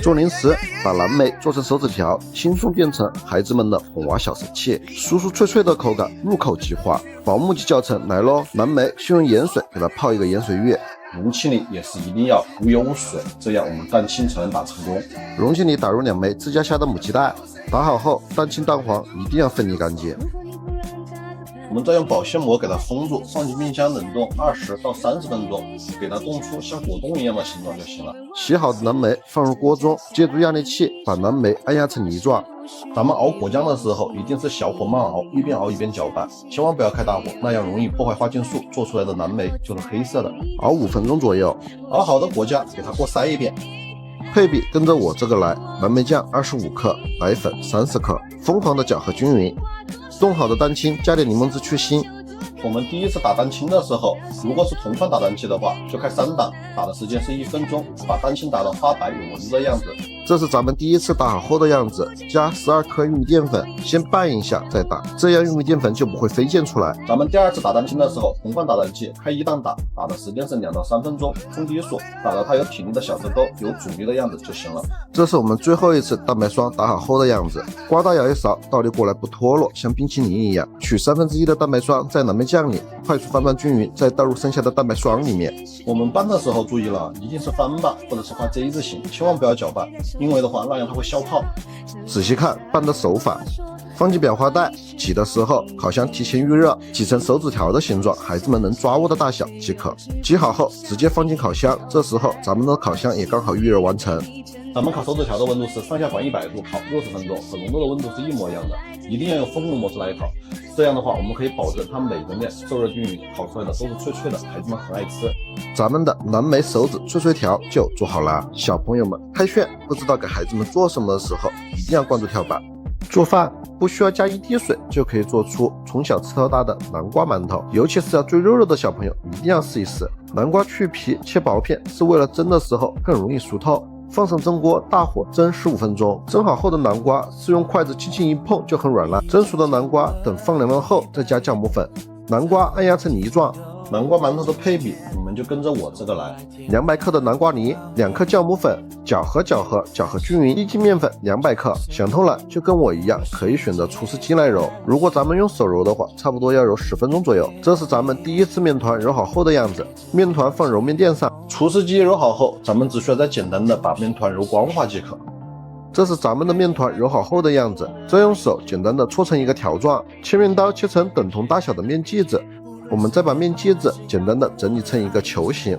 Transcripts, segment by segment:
做零食，把蓝莓做成手指条，轻松变成孩子们的哄娃小神器。酥酥脆脆的口感，入口即化。保木级教程来咯！蓝莓先用盐水给它泡一个盐水浴，容器里也是一定要不有水，这样我们蛋清才能打成功。容器里打入2枚自家下的母鸡蛋，打好后蛋清蛋黄一定要分离干净。我们再用保鲜膜给它封住，放进冰箱冷冻20到30分钟，给它冻出像果冻一样的形状就行了。洗好的蓝莓放入锅中，借助压力器把蓝莓按压成泥状。咱们熬果酱的时候一定是小火慢熬，一边熬一边搅拌，千万不要开大火，那样容易破坏花青素，做出来的蓝莓就是黑色的。熬5分钟左右，熬好的果酱给它过筛一遍。配比跟着我这个来，蓝莓酱25克，白粉30克，疯狂的搅和均匀。冻好的蛋清加点柠檬汁去腥。我们第一次打蛋清的时候，如果是铜串打蛋器的话，就开3档，打的时间是1分钟，把蛋清打到发白有纹路的样子。这是咱们第一次打好后的样子，加12克玉米淀粉，先拌一下再打，这样玉米淀粉就不会飞溅出来。咱们第2次打蛋清的时候，铜罐打蛋器开1档打，打的时间是2到3分钟，中低速，打到它有挺立的小折钩，有阻力的样子就行了。这是我们最后一次蛋白霜打好后的样子，刮大舀一勺，倒立过来不脱落，像冰淇淋一样。取1/3的蛋白霜在蓝莓酱里，快速翻拌均匀，再倒入剩下的蛋白霜里面。我们拌的时候注意了，一定是翻拌或者是画 J 字形，千万不要搅拌，因为的话那样它会消泡。仔细看拌的手法，放进裱花袋，挤的时候烤箱提前预热，挤成手指条的形状，孩子们能抓握的大小即可。挤好后直接放进烤箱，这时候咱们的烤箱也刚好预热完成。咱们烤手指条的温度是上下环100度，烤60分钟，和浓度的温度是一模一样的，一定要用风炉模式来烤。这样的话，我们可以保证它每个面受热均匀，烤出来的都是脆脆的，孩子们很爱吃。咱们的蓝莓手指脆脆条就做好了。小朋友们开炫不知道给孩子们做什么的时候，一定要关注跳板。做饭不需要加1滴水就可以做出从小吃到大的南瓜馒头，尤其是要追肉的小朋友一定要试一试。南瓜去皮切薄片是为了蒸的时候更容易熟透。放上蒸锅，大火蒸15分钟。蒸好后的南瓜是用筷子轻轻一碰就很软烂。蒸熟的南瓜等放凉了后再加酵母粉，南瓜按压成泥状。南瓜馒头的配比，你们就跟着我这个来。200克的南瓜泥，2克酵母粉，搅和均匀。1斤面粉200克，想偷懒就跟我一样，可以选择厨师机来揉。如果咱们用手揉的话，差不多要揉10分钟左右。这是咱们第一次面团揉好后的样子，面团放揉面垫上。厨师机揉好后，咱们只需要再简单的把面团揉光滑即可。这是咱们的面团揉好后的样子，再用手简单的搓成一个条状，切面刀切成等同大小的面剂子。我们再把面剂子简单的整理成一个球形，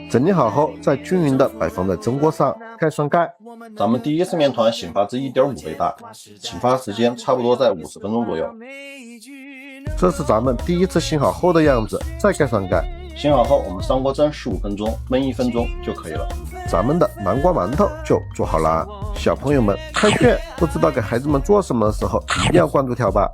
整理好后再均匀的摆放在蒸锅上，盖上盖。咱们第一次面团醒发至1.5倍大，醒发时间差不多在50分钟左右。这是咱们第一次醒好后的样子，再盖上盖。醒好后我们上锅蒸15分钟，焖1分钟就可以了。咱们的南瓜馒头就做好了。小朋友们开炫不知道给孩子们做什么的时候，一定要关注跳板。